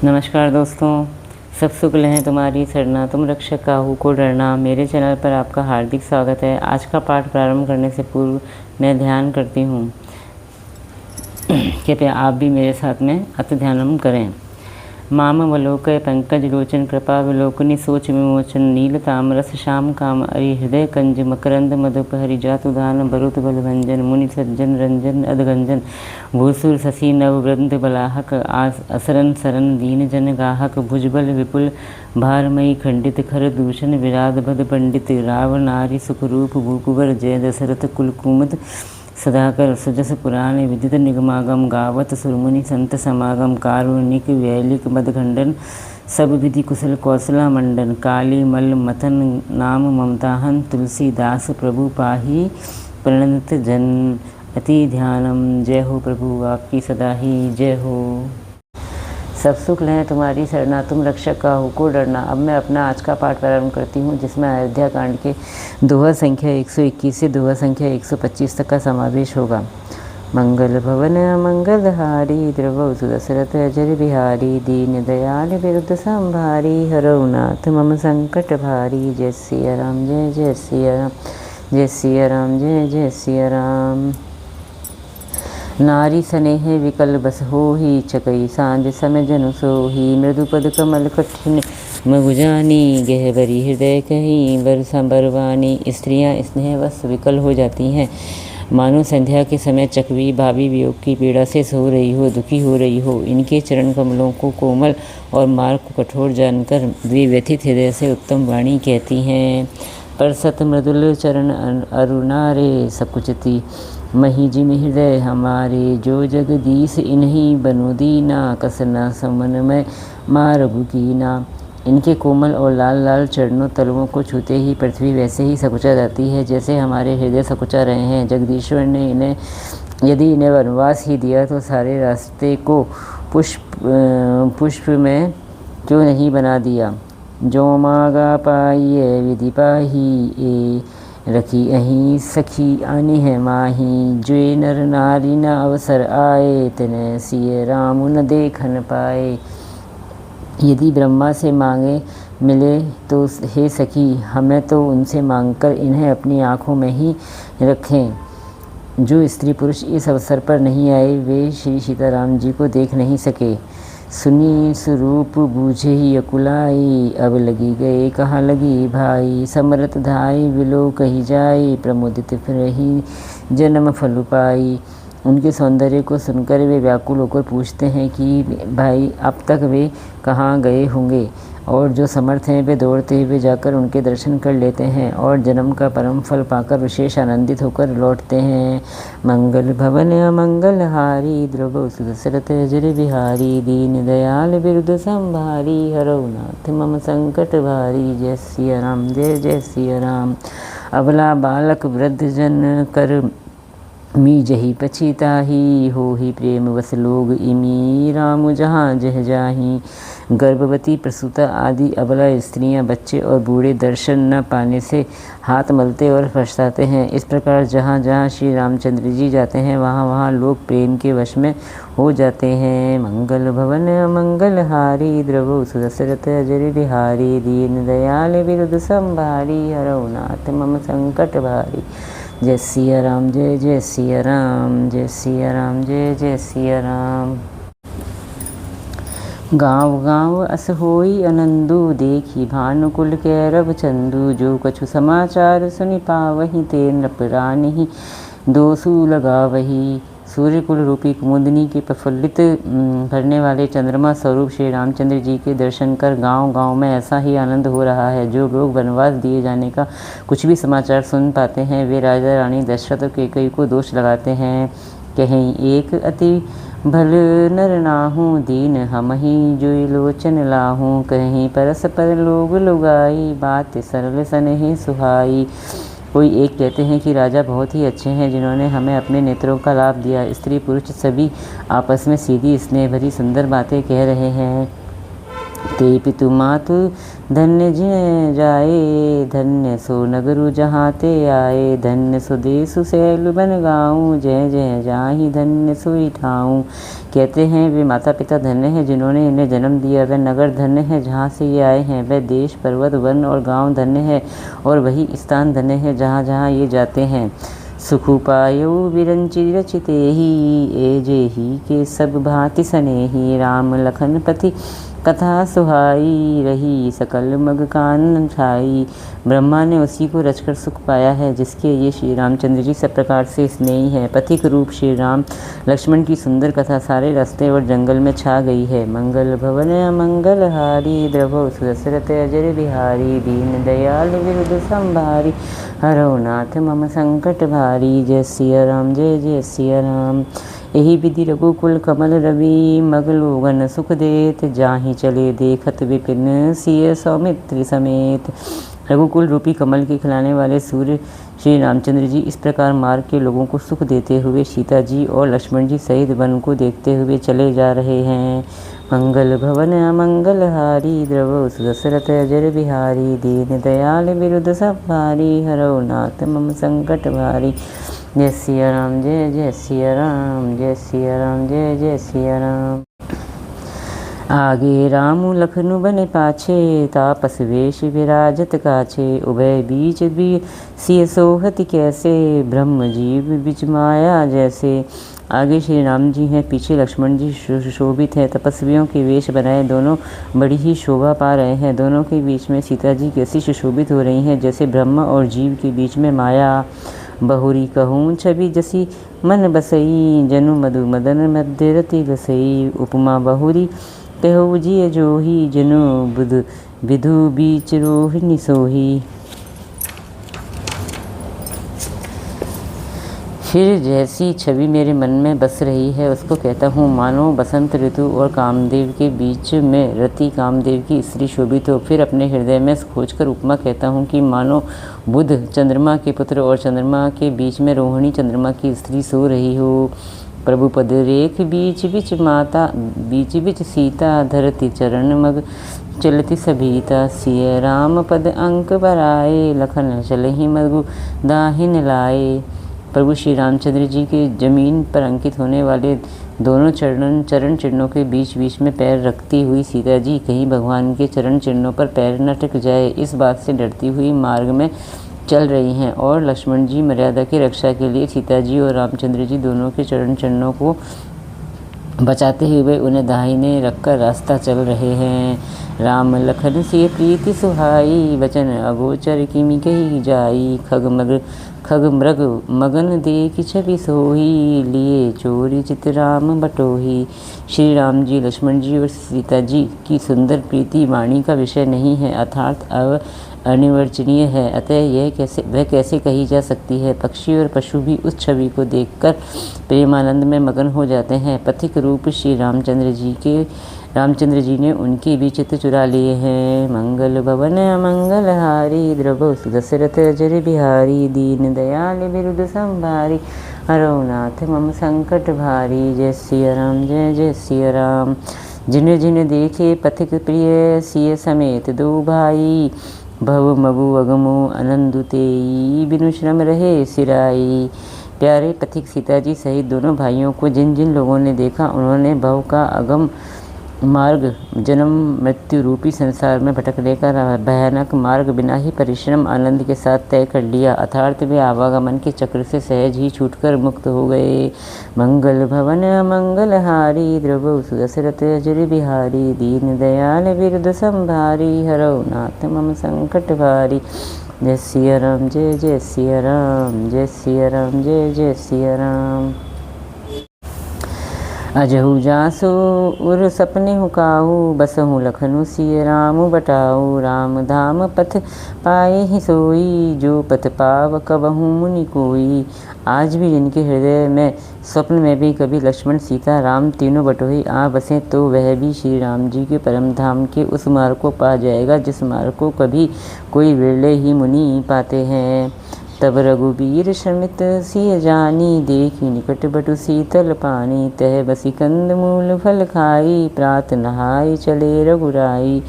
नमस्कार दोस्तों, सब शुक्ल हैं तुम्हारी सरना, तुम रक्षक काहू को डरना। मेरे चैनल पर आपका हार्दिक स्वागत है। आज का पाठ प्रारंभ करने से पूर्व मैं ध्यान करती हूँ, कृपया आप भी मेरे साथ में अति ध्यानम करें। मामवलोकय पंकज लोचन कृपा विलोकनी सोच विमोचन नील तामरस श्याम काम अरि हृदय कंज मकरंद मधुपहरि जातुदान बरुत बलभंजन मुनि सज्जन रंजन अधगंजन भूसुर शशि नववृंद बलाहक असरन सरन दीन जन गाहक भुजबल विपुल भारमयी खंडित खर दूषण विराध भद पंडित राव नारी सुखरूप भूकुवर जय दशरथ कुलकुमुद सदाकर सुजस पुराण विदित निगमागम गावत सुरमुनि संत समागम कारुणिक वैलिक मदखंडन सब विधि कुशल कौशला मंडन काली मल मथन नाम ममताहन तुलसीदास प्रभु पाही प्रणत जन अति ध्यानम। जय हो प्रभु, आपकी सदा ही जय हो। सब सुख है तुम्हारी सरना, तुम रक्षक काहू को डरना। अब मैं अपना आज का पाठ प्रारंभ करती हूँ, जिसमें अयोध्या कांड के दोहा संख्या 121 से दोहा संख्या 125 तक का समावेश होगा। मंगल भवन मंगल हारी द्रवौ सुदशरथ अजर बिहारी दीन दयाल विरुद्ध संभारी हरौ नाथ मम संकट भारी। जय सिया राम जय जय सिया राम जय सिया राम जय जय सिया राम। नारी स्नेह विकल बस होही चकई सांझ समय जनु सोही मृदुपद कमल कठिन मगुजानी गहवरी हृदय कहीं बरसा बरवानी। स्त्रियां स्नेह बस विकल हो जाती हैं, मानो संध्या के समय चकवी भावी वियोग की पीड़ा से सो रही हो, दुखी हो रही हो। इनके चरण कमलों को कोमल और मार्ग को कठोर जानकर वे व्यथित हृदय से उत्तम वाणी कहती हैं। पर सत मृदुल चरण अरुणारे सकुचती मही जिम हृदय हमारे जो जगदीश इन्हीं बनु दीना कसना समन में मारगु कीना। इनके कोमल और लाल लाल चरणों तलवों को छूते ही पृथ्वी वैसे ही सकुचा जाती है जैसे हमारे हृदय सकुचा रहे हैं। जगदीश्वर ने यदि इन्हें वनवास ही दिया तो सारे रास्ते को पुष्प में क्यों नहीं बना दिया। जो मागा पाइए विधि पाही ए रखी अहीं सखी आनी है माही। जो नर नारी न अवसर आए तने सिय राम न देखन पाए। यदि ब्रह्मा से मांगे मिले तो हे सखी, हमें तो उनसे मांगकर इन्हें अपनी आँखों में ही रखें। जो स्त्री पुरुष इस अवसर पर नहीं आए वे श्री सीताराम जी को देख नहीं सके। सुनी स्वरूप बूझे ही अकुलाई अब लगी गए कहाँ लगी भाई। समरत धाई विलो कही जाई प्रमोदित फिर ही जन्म फल पाई। उनके सौंदर्य को सुनकर वे व्याकुल होकर पूछते हैं कि भाई अब तक वे कहाँ गए होंगे। और जो समर्थ हैं वे दौड़ते हुए जाकर उनके दर्शन कर लेते हैं और जन्म का परम फल पाकर विशेष आनंदित होकर लौटते हैं। मंगल भवन अमंगल हारी द्रवौ सुदशरथ अजर बिहारी दीन दयाल विरुद्ध संभारी हरौ नाथ मम संकट भारी। जय सिया राम जय जय सिया राम। अबला बालक वृद्ध जन कर मी जही पछिताही हो ही प्रेम वस लोग इमी राम जहाँ जह जाही। गर्भवती प्रसूता आदि अबला स्त्रियां, बच्चे और बूढ़े दर्शन न पाने से हाथ मलते और पछताते हैं। इस प्रकार जहाँ जहाँ श्री रामचंद्र जी जाते हैं वहाँ वहाँ लोग प्रेम के वश में हो जाते हैं। मंगल भवन मंगल हारी द्रवौ सुदशरथ अजर बिहारी दीन दयाल विरुद्ध संभारी हरौ नाथ मम संकट भारी। जय सिया राम जय जय सिया राम जय सिया राम जय जय सिया राम। गाँव गाँव अस होई आनंदु देखी भानुकुल कैरव चंदु। जो कछु समाचार सुनि पावहि ते नृपरानि दोसु लगावही। सूर्यकुल रूपी कुमुदनी के प्रफुल्लित भरने वाले चंद्रमा स्वरूप श्री रामचंद्र जी के दर्शन कर गांव गांव में ऐसा ही आनंद हो रहा है। जो लोग वनवास दिए जाने का कुछ भी समाचार सुन पाते हैं वे राजा रानी दशरथ और कैकेयी को दोष लगाते हैं। कहीं एक अति भल नर नाहूँ दीन हमहि जो लोचन लाहूँ। कहीं परस्पर लोग लुगाई बात सरल सनहि सुहाई। कोई एक कहते हैं कि राजा बहुत ही अच्छे हैं जिन्होंने हमें अपने नेत्रों का लाभ दिया। स्त्री पुरुष सभी आपस में सीधी स्नेह भरी सुंदर बातें कह रहे हैं। ते पितु मातु धन्य जिन जाए धन्य सो नगरु जहाँ ते आए, धन्य सो देसु सैलु बन गाऊँ, जय जय जाहि धन्य सोई ठाऊँ। कहते हैं वे माता पिता धन्य हैं जिन्होंने इन्हें जन्म दिया, वह नगर धन्य है जहाँ से ये आए हैं, वह देश पर्वत वन और गांव धन्य है, और वही स्थान धन्य है जहाँ जहाँ ये जाते हैं। सुखु पायो विरंचि रचिते ही, ए जे ही के सब भांति सनेही, राम लखन पति कथा सुहाई, रही सकल मग कान छाई। ब्रह्मा ने उसी को रचकर सुख पाया है जिसके ये श्री रामचंद्र जी सब प्रकार से स्नेही हैं। पथिक रूप श्री राम लक्ष्मण की सुंदर कथा सारे रास्ते और जंगल में छा गई है। मंगल भवन मंगल हारी, द्रभो सुदशरथ अजर बिहारी, दीन दयाल विरुद्ध संभारी, हरौ नाथ मम संकट भारी। जय सिया राम जय जय सिया राम। यही विधि रघुकुल कमल रवि, मगलोगन सुख देत, जाहि चले देखत विपिन, सिय सौमित्र समेत। रघुकुल रूपी कमल के खिलाने वाले सूर्य श्री रामचंद्र जी इस प्रकार मार्ग के लोगों को सुख देते हुए सीता जी और लक्ष्मण जी सहित वन को देखते हुए चले जा रहे हैं। मंगल भवन अमंगल हारी, द्रवो सुदशरथ अजर बिहारी, दीन दयाल विरुद्ध संभारी, हरौ नाथ मम संकट भारी। जय सिया राम जय जय सिया राम, जय सिया राम जय जय सिया राम। आगे राम लखनु बने पाछे, तापस वेश विराजत काछे, उभय बीच भी सिय सोहति कैसे, ब्रह्म जीव बिच माया जैसे। आगे श्री राम जी हैं, पीछे लक्ष्मण जी सुशोभित हैं, तपस्वियों के वेश बनाए दोनों बड़ी ही शोभा पा रहे हैं। दोनों के बीच में सीता जी कैसी सुशोभित हो रही हैं जैसे ब्रह्म और जीव के बीच में माया। बहुरी कहूँ छवि जसी मन बसई, जनु मधु मदन मध्य रति रसई, उपमा बहुरी कहो जिय जोही, जनु बुध विधु बीच रोहिणी सोही। फिर जैसी छवि मेरे मन में बस रही है उसको कहता हूँ, मानो बसंत ऋतु और कामदेव के बीच में रति कामदेव की स्त्री शोभित हो। फिर अपने हृदय में खोजकर उपमा कहता हूँ कि मानो बुध चंद्रमा के पुत्र और चंद्रमा के बीच में रोहिणी चंद्रमा की स्त्री सो रही हो। प्रभु पद रेख बीच बीच माता, बीच बीच सीता, धरती चरण मग चलती सभीता, सिय राम पद अंक बराए, लखन चलहि मगु दाहिन लाए। प्रभु श्री रामचंद्र जी के जमीन पर अंकित होने वाले दोनों चरण चिन्हों के बीच बीच में पैर रखती हुई सीता जी कहीं भगवान के चरण चिन्हों पर पैर न अटक जाए इस बात से डरती हुई मार्ग में चल रही हैं, और लक्ष्मण जी मर्यादा की रक्षा के लिए सीता जी और रामचंद्र जी दोनों के चरण चिन्हों को बचाते हुए उन्हें दाहिने रखकर रास्ता चल रहे हैं। राम लखन से प्रीति सुहाई, वचन अगोचर किमि कही जाई, खग मृग मगन देख छवि सोही, लिए चोरी चित राम बटोही। श्री राम जी लक्ष्मण जी और सीता जी की सुंदर प्रीति वाणी का विषय नहीं है, अर्थात अनिर्वचनीय है, अतः वह कैसे कही जा सकती है। पक्षी और पशु भी उस छवि को देखकर प्रेमानंद में मगन हो जाते हैं। पथिक रूप श्री रामचंद्र जी ने उनके भी चित्त चुरा लिए हैं। मंगल भवन मंगल हारी, द्रभो सुदशरथ अजर बिहारी, दीन दयाल विरुद्ध संभारी, हरौ नाथ मम संकट भारी। जय सिया राम जय जय सिया राम। जिन्हें जिन्हें देखे पथिक प्रिय, सिय समेत दो भाई, भव मगु अगमो आनंदुतेई, बिनु श्रम रहे सिराई। प्यारे पथिक सीता जी सहित दोनों भाइयों को जिन जिन लोगों ने देखा उन्होंने भव का अगम मार्ग जन्म मृत्यु रूपी संसार में भटकने का भयानक मार्ग बिना ही परिश्रम आनंद के साथ तय कर लिया, अर्थात वे आवागमन के चक्र से सहज ही छूटकर मुक्त हो गए। मंगल भवन मंगल हारी, द्रवो सुदशरथ अजर बिहारी, दीन दयाल विरुद्ध संभारी, हरौ नाथ मम संकट भारी। जय सिया राम जय जय सिया राम, जय सिया राम जय जय सिया राम। अजहु जासो उर सपने हुकाऊ, बसहु लखनु सिय राम बटाऊ, राम धाम पथ पाए ही सोई, जो पथ पाव कबहु मुनि कोई। आज भी जिनके हृदय में स्वप्न में भी कभी लक्ष्मण सीता राम तीनों बटोही आ बसें तो वह भी श्री राम जी के परम धाम के उस मार्ग को पा जाएगा जिस मार्ग को कभी कोई विरले ही मुनि पाते हैं। तब रघुबीर शमित सिय जानी, देखी निकट बटु शीतल पानी, तह बसी कंद मूल फल खाई, प्रात नहाई चले रघुराई।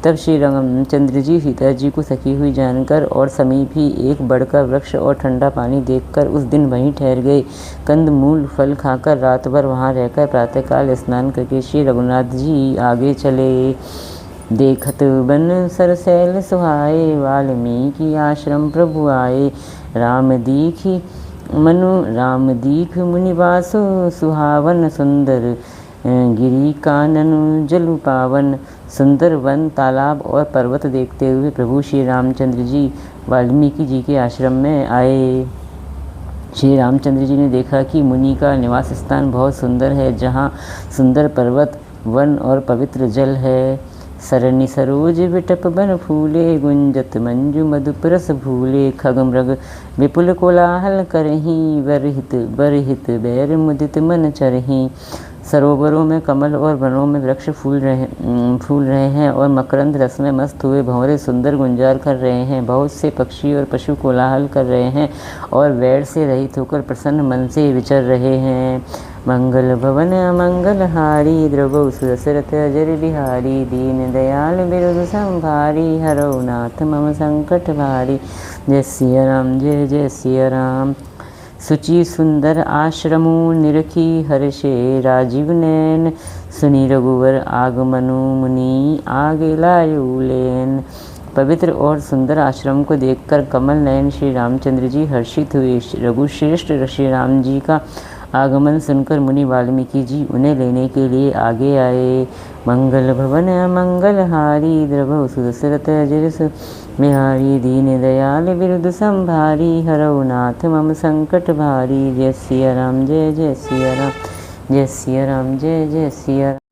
तब श्री रामचंद्र जी सीता जी को सखी हुई जानकर और समीप ही एक बड़ का वृक्ष और ठंडा पानी देखकर उस दिन वहीं ठहर गए। कंद मूल फल खाकर रात भर वहाँ रहकर प्रातःकाल स्नान करके श्री रघुनाथ जी आगे चले। देखत बन सरसैल सुहाए, वाल्मीकि आश्रम प्रभु आए। राम दीख मुनिवासो, सुहावन सुंदर गिरी कानन जलु पावन। सुंदर वन, तालाब और पर्वत देखते हुए प्रभु श्री रामचंद्र जी वाल्मीकि जी के आश्रम में आए। श्री रामचंद्र जी ने देखा कि मुनि का निवास स्थान बहुत सुंदर है, जहाँ सुंदर पर्वत, वन और पवित्र जल है। सरनि सरोज विटप बन फूले, गुंजत मंजु मधुपरस भूले। खग मृग विपुल कोलाहल करहीं, बरहित बैर मुदित मन चरहीं। सरोवरों में कमल और वनों में वृक्ष फूल रहे हैं और मकरंद रस में मस्त हुए भंवरे सुंदर गुंजार कर रहे हैं। बहुत से पक्षी और पशु कोलाहल कर रहे हैं और वैर से रहित होकर प्रसन्न मन से विचर रहे हैं। मंगल भवन अमंगल हारी, द्रवौ सुरसरथ अजर बिहारी। दीन दयाल बिरुद संभारी, हरौ नाथ मम संकट भारी। जय सिया राम, जय जय सिया राम। सुचि सुंदर आश्रमो निरखी, हर्षे राजीव नैन। सुनि रघुवर आगमनु, मुनि आगे लायु लेन। पवित्र और सुंदर आश्रम को देखकर कमल नयन श्री रामचंद्र जी हर्षित हुए। रघुश्रेष्ठ श्री राम जी का आगमन सुनकर मुनि वाल्मीकि जी उन्हें लेने के लिए आगे आए। मंगल भवन मंगल हारी, द्रवौ सुदशरथ अजर बिहारी। दीन दयाल बिरुद संभारी, हरौ नाथ मम संकट भारी। जय सिया राम, जय जय सिया राम, जय सिया राम, जय जय सिया राम।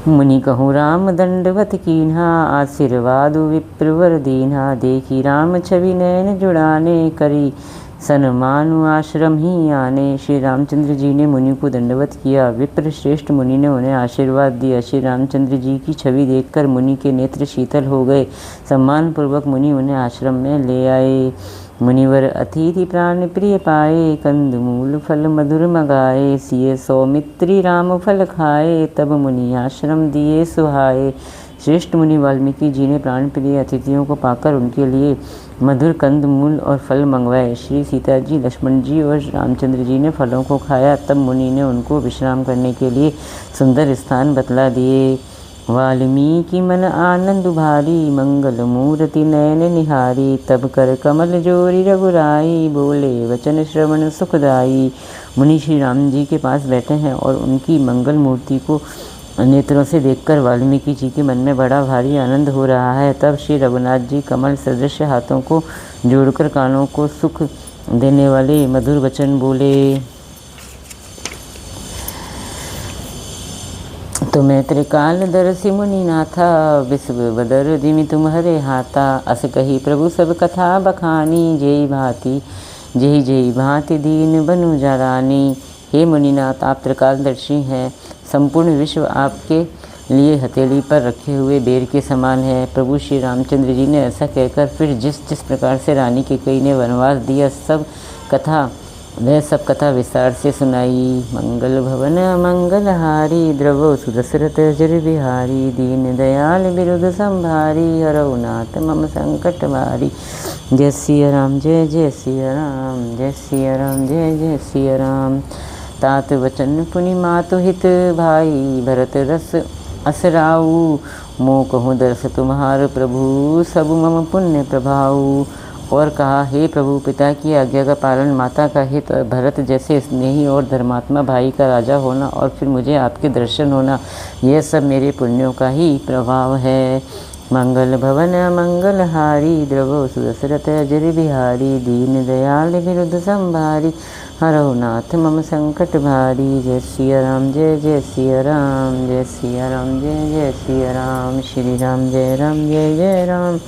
मुनि कहूँ राम दंडवत कीन्हा, आशीर्वाद विप्रवर दीन्हा। देखी राम छवि नैन जुड़ाने, करी सन्मानु आश्रम ही आने। श्री रामचंद्र जी ने मुनि को दंडवत किया। विप्र श्रेष्ठ मुनि ने उन्हें आशीर्वाद दिया। श्री रामचंद्र जी की छवि देखकर मुनि के नेत्र शीतल हो गए। सम्मान पूर्वक मुनि उन्हें आश्रम में ले आए। मुनिवर अतिथि प्राण प्रिय पाए, कंद मूल फल मधुर मगाए। सिय सौमित्री राम फल खाए, तब मुनि आश्रम दिए सुहाए। श्रेष्ठ मुनि वाल्मीकि जी ने प्राण प्रिय अतिथियों को पाकर उनके लिए मधुर कंद मूल और फल मंगवाए। श्री सीता जी, लक्ष्मण जी और रामचंद्र जी ने फलों को खाया। तब मुनि ने उनको विश्राम करने के लिए सुंदर स्थान बतला दिए। वाल्मीकि मन आनंद भारी, मंगल मूर्ति नयन निहारी। तब कर कमल जोरी रघुराई, बोले वचन श्रवण सुखदाई। मुनि श्री राम जी के पास बैठे हैं और उनकी मंगल मूर्ति को नेत्रों से देखकर वाल्मीकि जी के मन में बड़ा भारी आनंद हो रहा है। तब श्री रघुनाथ जी कमल सदृश हाथों को जोड़कर कानों को सुख देने वाले मधुर वचन बोले। तुम्हें त्रिकाल दर्शि मुनि नाथा, विश्व बदर दिमि तुम्हारे हाथा। अस कही प्रभु सब कथा बखानी, जेहि भांति दीन बनु जारानी। हे मुनिनाथ, आप त्रिकालदर्शी हैं। संपूर्ण विश्व आपके लिए हथेली पर रखे हुए बेर के समान है। प्रभु श्री रामचंद्र जी ने ऐसा कहकर फिर जिस प्रकार से रानी कैकेयी ने वनवास दिया वह सब कथा विस्तार से सुनाई। मंगल भवन मंगल हारी, द्रवौ सुदशरथ अजर बिहारी। दीन दयाल बिरुद संभारी, हरौ नाथ मम संकट भारी। जय सिया राम, जय जय सिया राम, जय सिया राम, जय जय सिया राम। तात वचन पुनि मातु हित, भाई भरत रस असराऊ। मोह कहूँ दर्श तुम्हार प्रभु, सब मम पुण्य प्रभाऊ। और कहा, हे प्रभु, पिता की आज्ञा का पालन, माता का हित और भरत जैसे स्नेही और धर्मात्मा भाई का राजा होना और फिर मुझे आपके दर्शन होना, यह सब मेरे पुण्यों का ही प्रभाव है। मंगल भवन मंगल हारी, द्रवौ सुदशरथ अजर बिहारी। दीन दयाल बिरुद संभारी, हरौ नाथ मम संकट भारी। जय सिया राम, जय जय सिया राम, जय सिया राम, जय जय सिया राम। श्री राम जय राम, जय जय राम।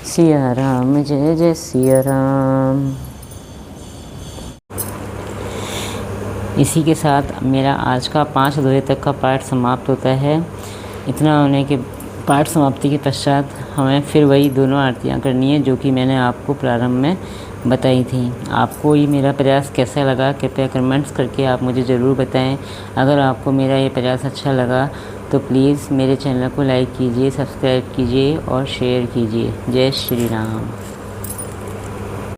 सिया राम, जय जय सिया राम। इसी के साथ मेरा आज का 5 दोहे तक का पाठ समाप्त होता है। इतना होने के पाठ समाप्ति के पश्चात हमें फिर वही दोनों आरतियाँ करनी है जो कि मैंने आपको प्रारंभ में बताई थी। आपको ये मेरा प्रयास कैसा लगा, कृपया कमेंट्स करके आप मुझे ज़रूर बताएं। अगर आपको मेरा ये प्रयास अच्छा लगा तो प्लीज़ मेरे चैनल को लाइक कीजिए, सब्सक्राइब कीजिए और शेयर कीजिए। जय श्री राम।